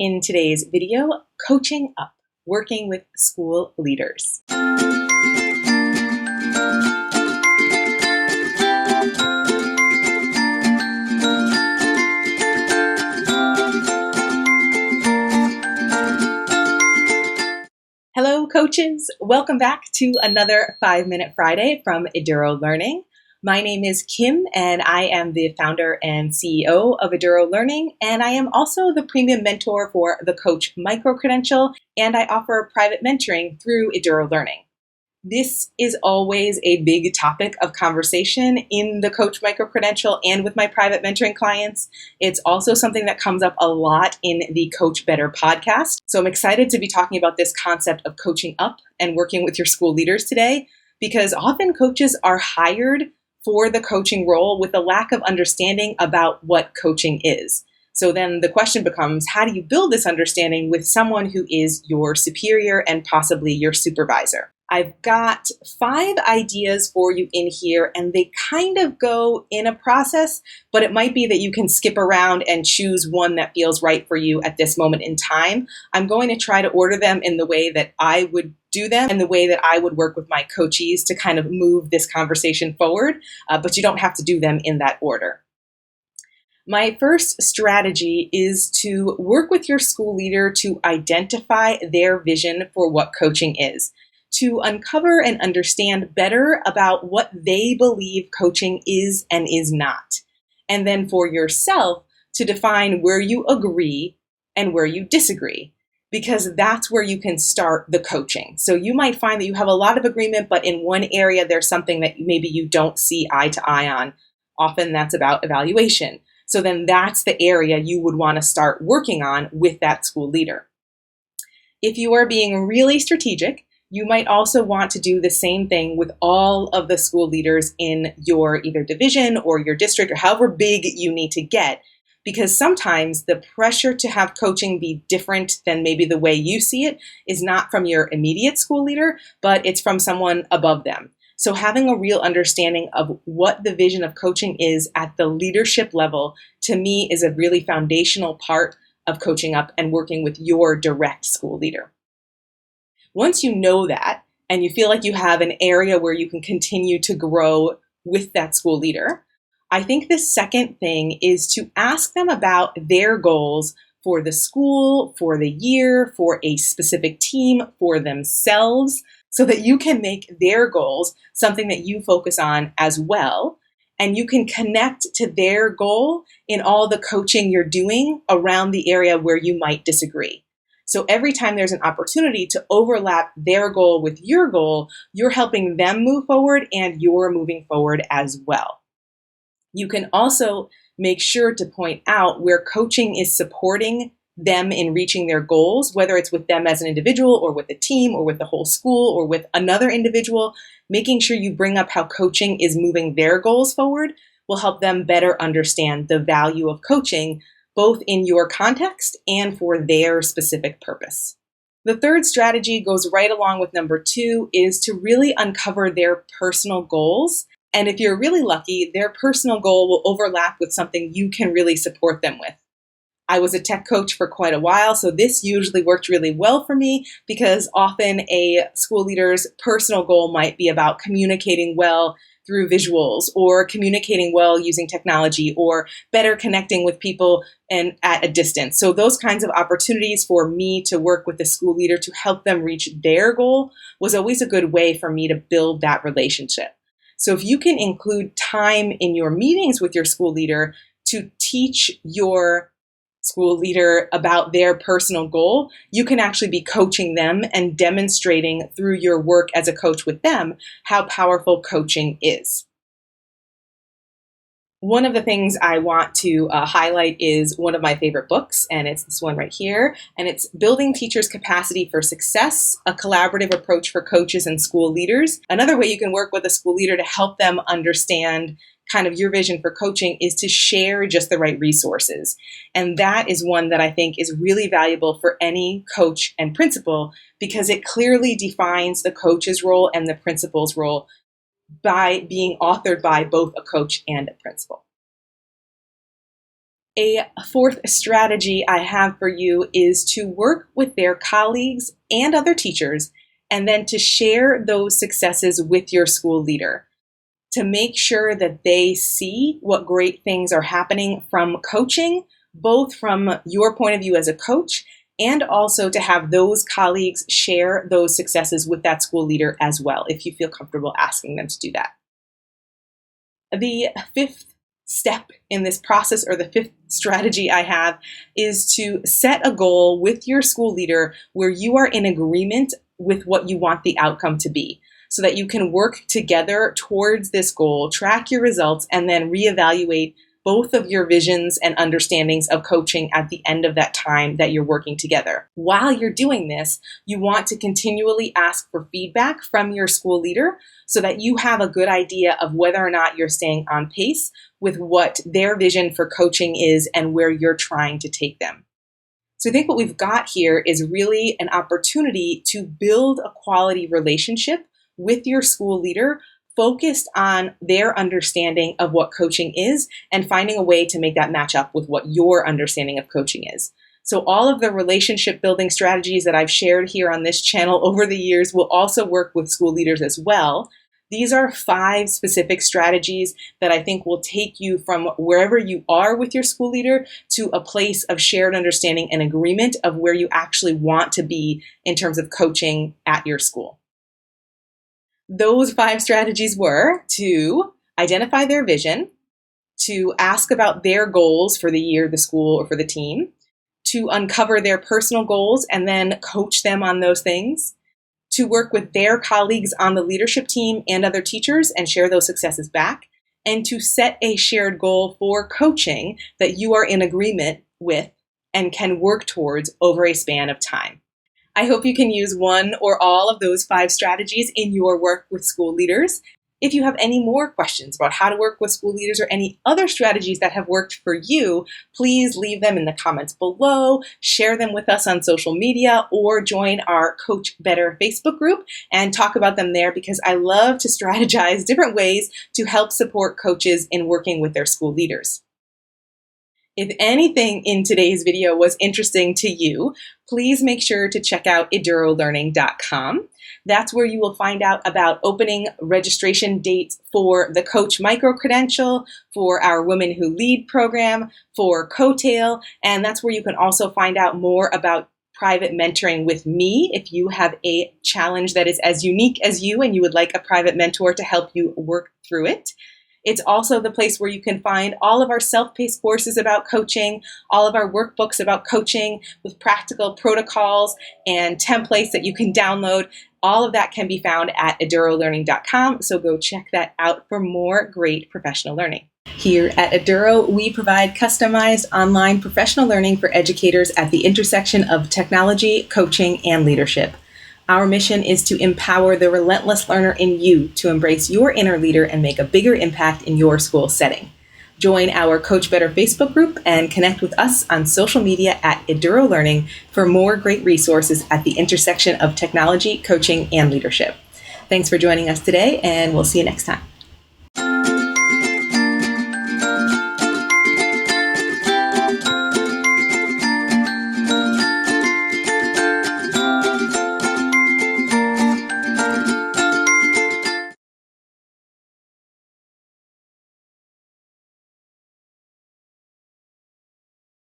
In today's video, Coaching Up, working with school leaders. Hello, coaches. Welcome back to another 5-Minute Friday from Eduro Learning. My name is Kim, and I am the founder and CEO of Eduro Learning, and I am also the premium mentor for the Coach Micro-Credential, and I offer private mentoring through Eduro Learning. This is always a big topic of conversation in the Coach Micro-Credential and with my private mentoring clients. It's also something that comes up a lot in the Coach Better podcast. So I'm excited to be talking about this concept of coaching up and working with your school leaders today, because often coaches are hired for the coaching role with a lack of understanding about what coaching is. So then the question becomes, how do you build this understanding with someone who is your superior and possibly your supervisor? I've got 5 ideas for you in here, and they kind of go in a process, but it might be that you can skip around and choose one that feels right for you at this moment in time. I'm going to try to order them in the way that I would do them and the way that I would work with my coachees to kind of move this conversation forward, but you don't have to do them in that order. My first strategy is to work with your school leader to identify their vision for what coaching is, to uncover and understand better about what they believe coaching is and is not, and then for yourself to define where you agree and where you disagree, because that's where you can start the coaching. So you might find that you have a lot of agreement, but in one area there's something that maybe you don't see eye to eye on. Often that's about evaluation. So then that's the area you would want to start working on with that school leader. If you are being really strategic, you might also want to do the same thing with all of the school leaders in your either division or your district or however big you need to get, because sometimes the pressure to have coaching be different than maybe the way you see it is not from your immediate school leader, but it's from someone above them. So having a real understanding of what the vision of coaching is at the leadership level, to me, is a really foundational part of coaching up and working with your direct school leader. Once you know that and you feel like you have an area where you can continue to grow with that school leader, I think the second thing is to ask them about their goals for the school, for the year, for a specific team, for themselves, so that you can make their goals something that you focus on as well. And you can connect to their goal in all the coaching you're doing around the area where you might disagree. So every time there's an opportunity to overlap their goal with your goal, you're helping them move forward and you're moving forward as well. You can also make sure to point out where coaching is supporting them in reaching their goals, whether it's with them as an individual or with a team or with the whole school or with another individual. Making sure you bring up how coaching is moving their goals forward will help them better understand the value of coaching, both in your context and for their specific purpose. The third strategy goes right along with number 2, is to really uncover their personal goals. And if you're really lucky, their personal goal will overlap with something you can really support them with. I was a tech coach for quite a while, so this usually worked really well for me, because often a school leader's personal goal might be about communicating well through visuals, or communicating well using technology, or better connecting with people and at a distance. So those kinds of opportunities for me to work with the school leader to help them reach their goal was always a good way for me to build that relationship. So if you can include time in your meetings with your school leader to teach your school leader about their personal goal, you can actually be coaching them and demonstrating through your work as a coach with them how powerful coaching is. One of the things I want to highlight is one of my favorite books, and it's this one right here, and it's Building Teachers' Capacity for Success, a Collaborative Approach for Coaches and School Leaders. Another way you can work with a school leader to help them understand kind of your vision for coaching is to share just the right resources. And that is one that I think is really valuable for any coach and principal, because it clearly defines the coach's role and the principal's role by being authored by both a coach and a principal. A fourth strategy I have for you is to work with their colleagues and other teachers, and then to share those successes with your school leader to make sure that they see what great things are happening from coaching, both from your point of view as a coach, and also to have those colleagues share those successes with that school leader as well, if you feel comfortable asking them to do that. The fifth step in this process, or the fifth strategy I have, is to set a goal with your school leader where you are in agreement with what you want the outcome to be, so that you can work together towards this goal, track your results, and then reevaluate both of your visions and understandings of coaching at the end of that time that you're working together. While you're doing this, you want to continually ask for feedback from your school leader so that you have a good idea of whether or not you're staying on pace with what their vision for coaching is and where you're trying to take them. So I think what we've got here is really an opportunity to build a quality relationship with your school leader, focused on their understanding of what coaching is and finding a way to make that match up with what your understanding of coaching is. So all of the relationship building strategies that I've shared here on this channel over the years will also work with school leaders as well. These are 5 specific strategies that I think will take you from wherever you are with your school leader to a place of shared understanding and agreement of where you actually want to be in terms of coaching at your school. Those 5 strategies were to identify their vision, to ask about their goals for the year, the school, or for the team, to uncover their personal goals and then coach them on those things, to work with their colleagues on the leadership team and other teachers and share those successes back, and to set a shared goal for coaching that you are in agreement with and can work towards over a span of time. I hope you can use one or all of those 5 strategies in your work with school leaders. If you have any more questions about how to work with school leaders or any other strategies that have worked for you, please leave them in the comments below, share them with us on social media, or join our Coach Better Facebook group and talk about them there, because I love to strategize different ways to help support coaches in working with their school leaders. If anything in today's video was interesting to you, please make sure to check out edurolearning.com. That's where you will find out about opening registration dates for the Coach Micro-Credential, for our Women Who Lead program, for Coattail, and that's where you can also find out more about private mentoring with me if you have a challenge that is as unique as you and you would like a private mentor to help you work through it. It's also the place where you can find all of our self-paced courses about coaching, all of our workbooks about coaching with practical protocols and templates that you can download. All of that can be found at edurolearning.com, so go check that out for more great professional learning. Here at Eduro, we provide customized online professional learning for educators at the intersection of technology, coaching, and leadership. Our mission is to empower the relentless learner in you to embrace your inner leader and make a bigger impact in your school setting. Join our Coach Better Facebook group and connect with us on social media at Eduro Learning for more great resources at the intersection of technology, coaching, and leadership. Thanks for joining us today, and we'll see you next time.